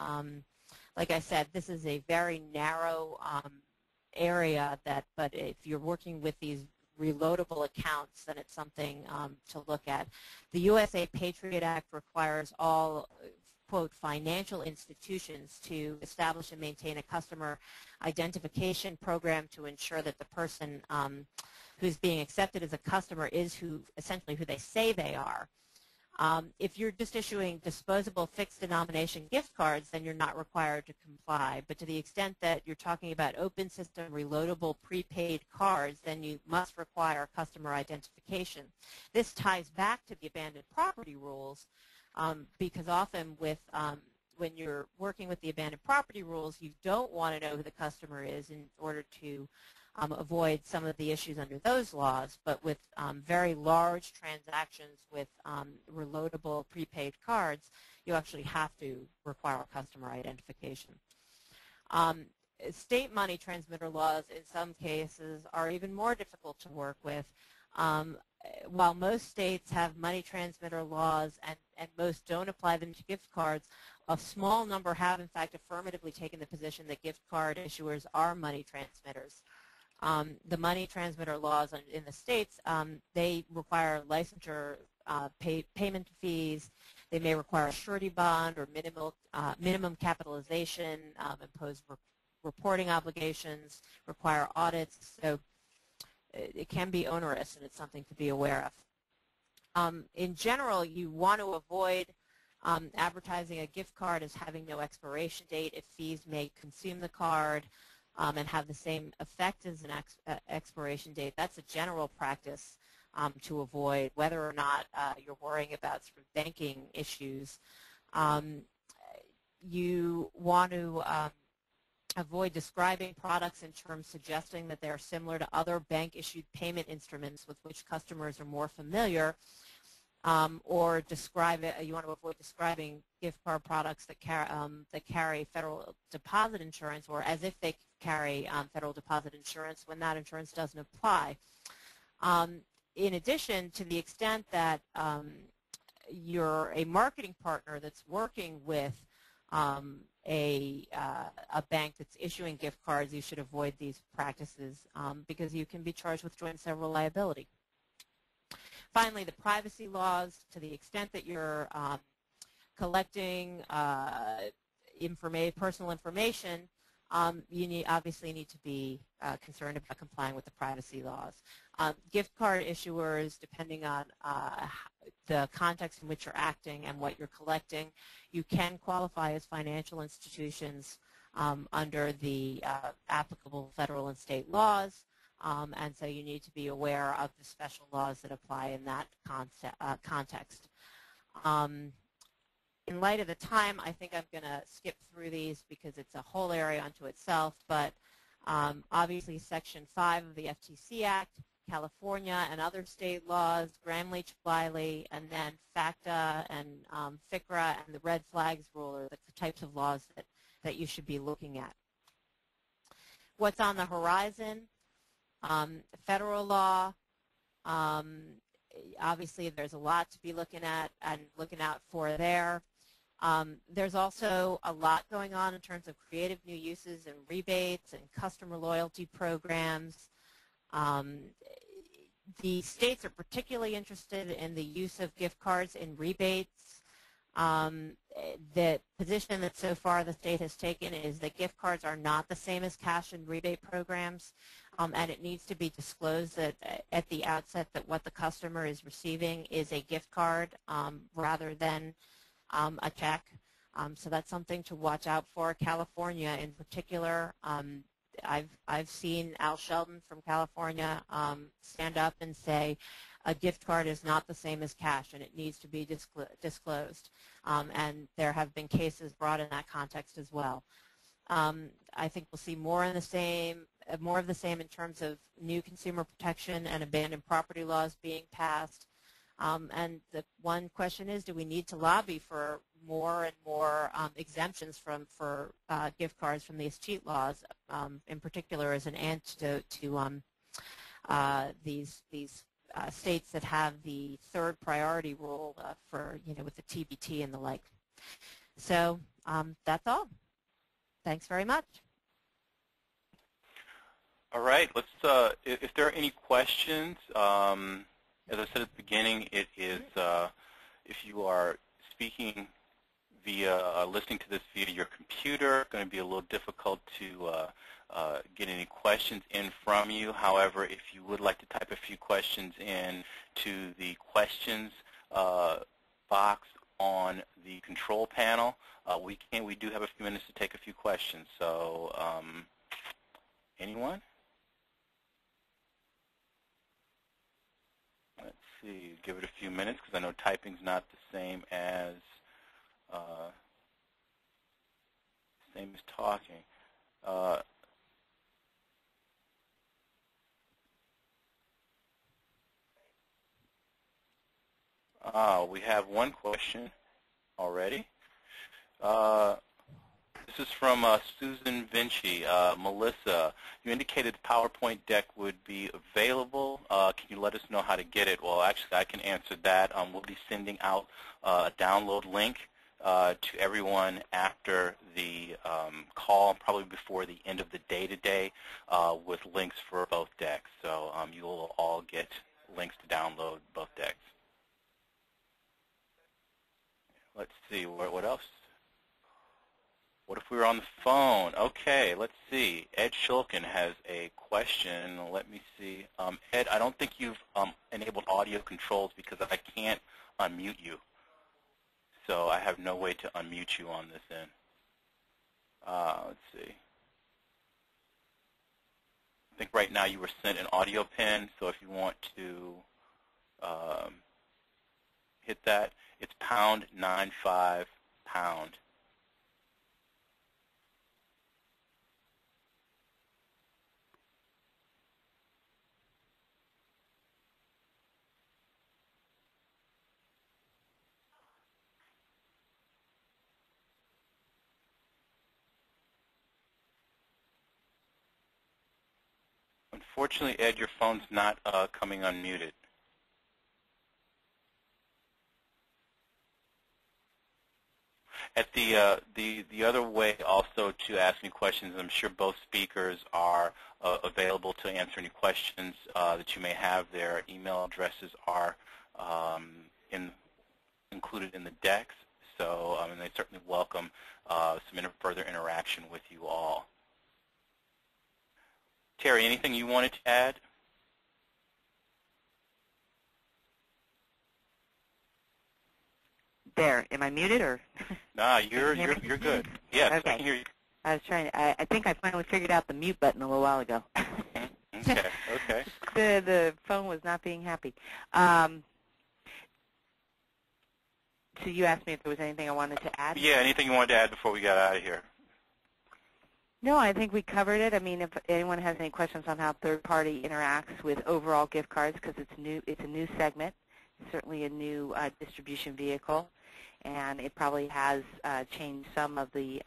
Like I said, this is a very narrow area, but if you're working with these reloadable accounts, then it's something to look at. The USA Patriot Act requires all, quote, financial institutions to establish and maintain a customer identification program to ensure that the person who's being accepted as a customer is essentially who they say they are. If you're just issuing disposable fixed denomination gift cards, then you're not required to comply. But to the extent that you're talking about open system reloadable prepaid cards, then you must require customer identification. This ties back to the abandoned property rules, because often when you're working with the abandoned property rules, you don't want to know who the customer is in order to avoid some of the issues under those laws. But with very large transactions with reloadable prepaid cards, you actually have to require customer identification. State money transmitter laws in some cases are even more difficult to work with. While most states have money transmitter laws and most don't apply them to gift cards, a small number have in fact affirmatively taken the position that gift card issuers are money transmitters. The money transmitter laws in the states, they require licensure payment fees. They may require a surety bond or minimum capitalization, impose reporting obligations, require audits. So it can be onerous, and it's something to be aware of. In general, you want to avoid advertising a gift card as having no expiration date if fees may consume the card and have the same effect as an expiration date. That's a general practice to avoid, whether or not you're worrying about sort of banking issues. You want to avoid describing products in terms suggesting that they are similar to other bank-issued payment instruments with which customers are more familiar, or you want to avoid describing gift card products that carry federal deposit insurance, or as if they carry federal deposit insurance when that insurance doesn't apply. In addition, to the extent that you're a marketing partner that's working with a bank that's issuing gift cards, you should avoid these practices because you can be charged with joint and several liability. Finally, the privacy laws, to the extent that you're collecting personal information, you obviously need to be concerned about complying with the privacy laws. Gift card issuers, depending on the context in which you're acting and what you're collecting, you can qualify as financial institutions under the applicable federal and state laws, and so you need to be aware of the special laws that apply in that context. In light of the time, I think I'm going to skip through these because it's a whole area unto itself, but obviously Section 5 of the FTC Act, California and other state laws, Gramm-Leach-Bliley, and then FACTA and FCRA and the red flags rule are the types of laws that you should be looking at. What's on the horizon? Federal law. Obviously, there's a lot to be looking at and looking out for there. There's also a lot going on in terms of creative new uses and rebates and customer loyalty programs. The states are particularly interested in the use of gift cards in rebates. The position that so far the state has taken is that gift cards are not the same as cash and rebate programs, and it needs to be disclosed that at the outset that what the customer is receiving is a gift card rather than a check. So that's something to watch out for. California in particular, I've seen Al Sheldon from California stand up and say a gift card is not the same as cash and it needs to be disclosed. And there have been cases brought in that context as well. I think we'll see more of the same in terms of new consumer protection and abandoned property laws being passed. And the one question is, do we need to lobby for more and more exemptions for gift cards from these cheat laws, in particular as an antidote to these states that have the third priority rule for, with the TBT and the like. So that's all. Thanks very much. All right. Let's. If there are any questions, as I said at the beginning, it is if you are speaking via listening to this via your computer, going to be a little difficult to get any questions in from you. However, if you would like to type a few questions in to the questions box on the control panel, we do have a few minutes to take a few questions. So, anyone? Let's see. Give it a few minutes because I know typing's not the same as talking. We have one question already. This is from Susan Vinci. Melissa, you indicated the PowerPoint deck would be available. Can you let us know how to get it? Well, actually, I can answer that. We'll be sending out a download link to everyone after the call, probably before the end of the day today, with links for both decks. So you will all get links to download both decks. Let's see, what else? What if we were on the phone? Okay, let's see. Ed Shulkin has a question. Let me see. Ed, I don't think you've enabled audio controls because I can't unmute you. So I have no way to unmute you on this end. Let's see. I think right now you were sent an audio pin, so if you want to hit that, it's #95#. Unfortunately, Ed, your phone's not coming unmuted. At the other way also to ask me questions, I'm sure both speakers are available to answer any questions that you may have. Their email addresses are included in the decks, so and they certainly welcome some further interaction with you all. Terry, anything you wanted to add? There. Am I muted or? Nah, you're good. Yes, okay. I can hear you. I was trying. I think I finally figured out the mute button a little while ago. Okay. Okay. The phone was not being happy. So you asked me if there was anything I wanted to add? Yeah. Anything you wanted to add before we got out of here? No, I think we covered it. I mean, if anyone has any questions on how third-party interacts with overall gift cards, because it's a new segment, certainly a new distribution vehicle, and it probably has changed some of the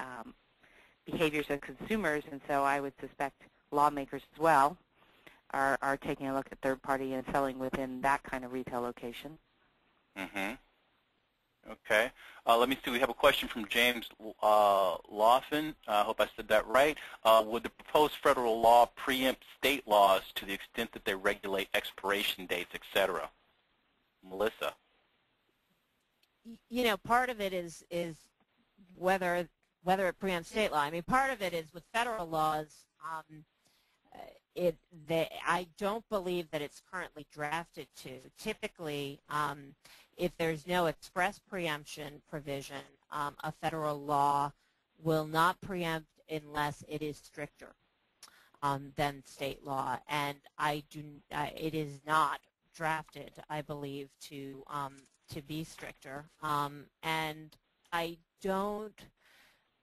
behaviors of consumers, and so I would suspect lawmakers as well are taking a look at third-party and selling within that kind of retail location. Mm-hmm. Okay. Let me see. We have a question from James Laughlin. I hope I said that right. Would the proposed federal law preempt state laws to the extent that they regulate expiration dates, et cetera? Melissa. You know, part of it is whether it preempts state law. I mean, part of it is with federal laws. I don't believe that it's currently drafted to. Typically, if there's no express preemption provision, a federal law will not preempt unless it is stricter than state law, and it is not drafted, I believe, to be stricter. And I don't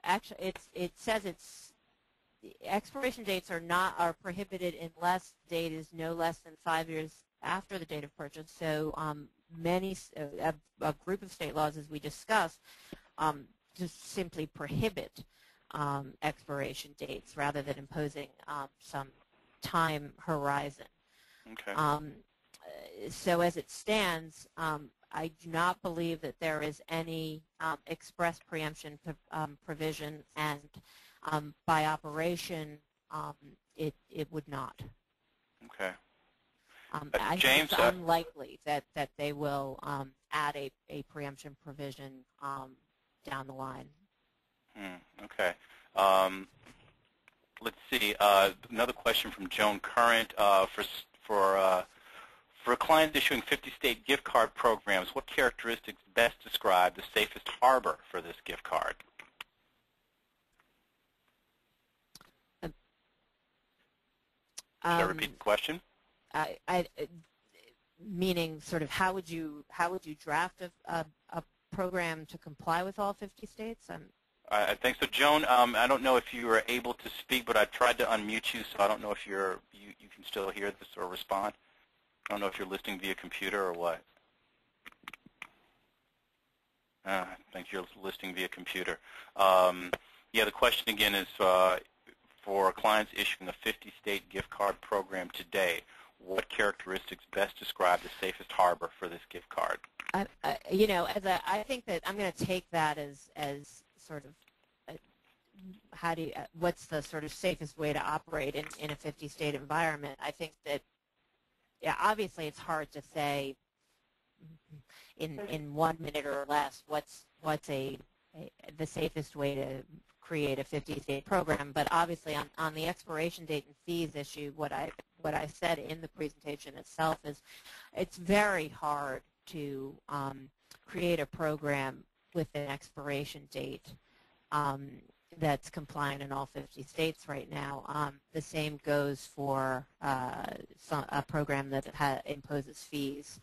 actually. It says expiration dates are prohibited unless the date is no less than 5 years after the date of purchase. So a group of state laws, as we discussed, just simply prohibit expiration dates rather than imposing some time horizon. Okay. So as it stands, I do not believe that there is any express preemption provision, and by operation, it would not. Okay. I James, think it's unlikely that they will add a preemption provision down the line. Okay. Let's see. Another question from Joan Current. For a client issuing 50-state gift card programs, what characteristics best describe the safest harbor for this gift card? Should I repeat the question? meaning sort of how would you draft a program to comply with all 50 states? I think so. Joan, I don't know if you were able to speak, but I tried to unmute you, so I don't know if you can still hear this or respond. I don't know if you're listening via computer or what. I think you're listening via computer. Yeah, the question again is for clients issuing a 50-state gift card program today, what characteristics best describe the safest harbor for this gift card? You know, I think that I'm going to take that as sort of what's the sort of safest way to operate in a 50-state environment. I think that, yeah, obviously it's hard to say in 1 minute or less what's the safest way to create a 50-state program. But obviously on the expiration date and fees issue, what I said in the presentation itself is it's very hard to create a program with an expiration date that's compliant in all 50 states right now. The same goes for a program that imposes fees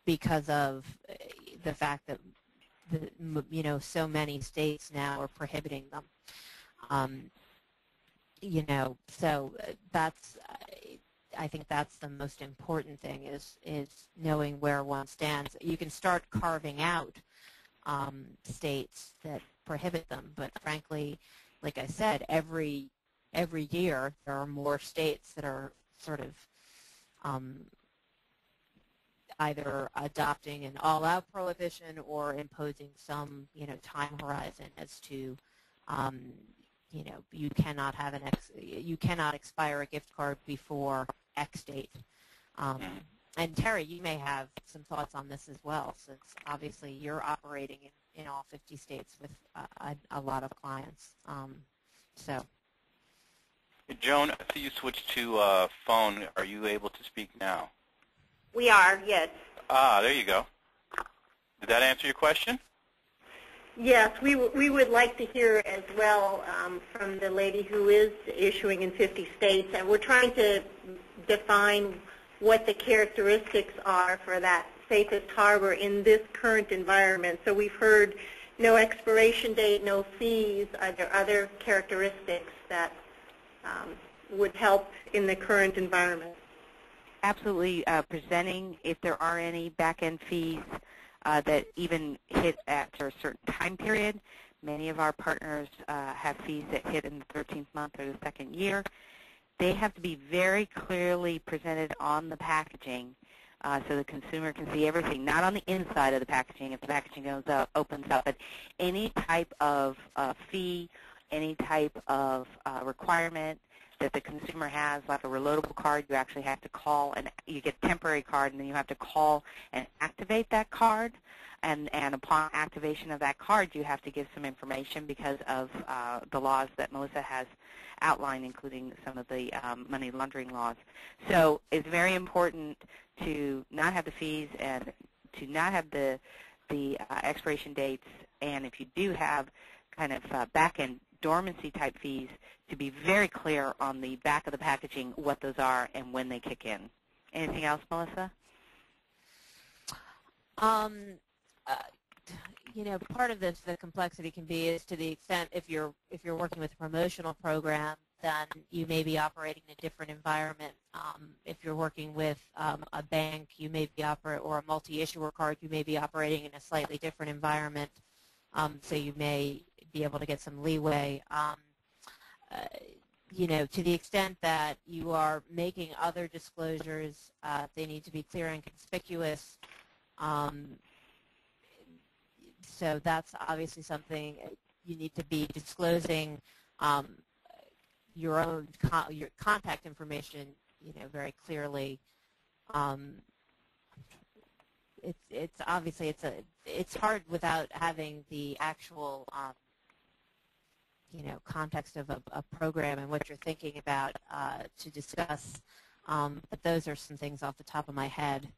because of the fact that so many states now are prohibiting them. So that's I think that's the most important thing is knowing where one stands. You can start carving out states that prohibit them, but frankly, like I said, every year there are more states that are sort of either adopting an all-out prohibition or imposing some time horizon as to you cannot have you cannot expire a gift card before X date. And Terry, you may have some thoughts on this as well, since obviously you're operating in all 50 states with a lot of clients. Joan, I see you switched to phone. Are you able to speak now? We are, yes. Ah, there you go. Did that answer your question? Yes, we would like to hear as well from the lady who is issuing in 50 states, and we're trying to define what the characteristics are for that safest harbor in this current environment. So we've heard no expiration date, no fees. Are there other characteristics that would help in the current environment? Absolutely. Presenting if there are any back-end fees that even hit after a certain time period. Many of our partners have fees that hit in the 13th month or the second year. They have to be very clearly presented on the packaging so the consumer can see everything, not on the inside of the packaging if the packaging opens up, but any type of fee, any type of requirement that the consumer has, like a reloadable card, you actually have to call, and you get a temporary card, and then you have to call and activate that card. And upon activation of that card, you have to give some information because of the laws that Melissa has outlined, including some of the money laundering laws. So it's very important to not have the fees and to not have the expiration dates, and if you do have kind of back-end dormancy type fees, to be very clear on the back of the packaging what those are and when they kick in. Anything else, Melissa? Part of this, the complexity can be is to the extent if you're working with a promotional program, then you may be operating in a different environment. If you're working with a bank, you may be or a multi-issuer card, you may be operating in a slightly different environment. So you may be able to get some leeway. To the extent that you are making other disclosures, they need to be clear and conspicuous. So that's obviously something you need to be disclosing your contact information, very clearly. It's obviously it's hard without having the actual context of a program and what you're thinking about to discuss. But those are some things off the top of my head.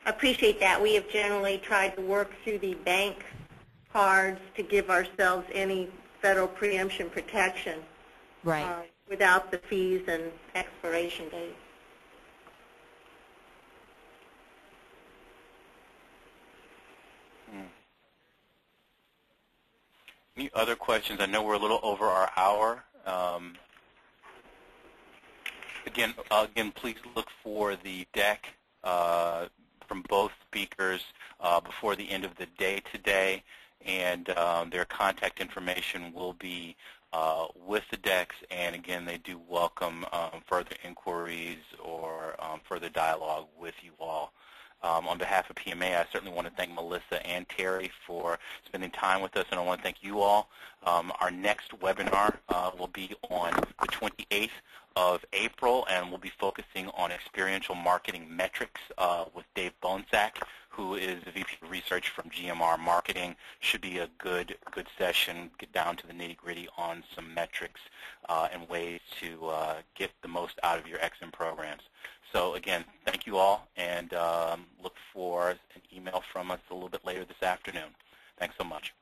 I appreciate that. We have generally tried to work through the bank cards to give ourselves any federal preemption protection. Right. without the fees and expiration dates. Any other questions? I know we're a little over our hour. Again, please look for the deck from both speakers before the end of the day today, and their contact information will be with the decks. And again, they do welcome further inquiries or further dialogue with you all. On behalf of PMA, I certainly want to thank Melissa and Terry for spending time with us, and I want to thank you all. Our next webinar will be on the 28th of April, and we'll be focusing on experiential marketing metrics with Dave Bonsack, who is the VP of Research from GMR Marketing. Should be a good session, get down to the nitty-gritty on some metrics and ways to get the most out of your XM programs. So again, thank you all, and look for an email from us a little bit later this afternoon. Thanks so much.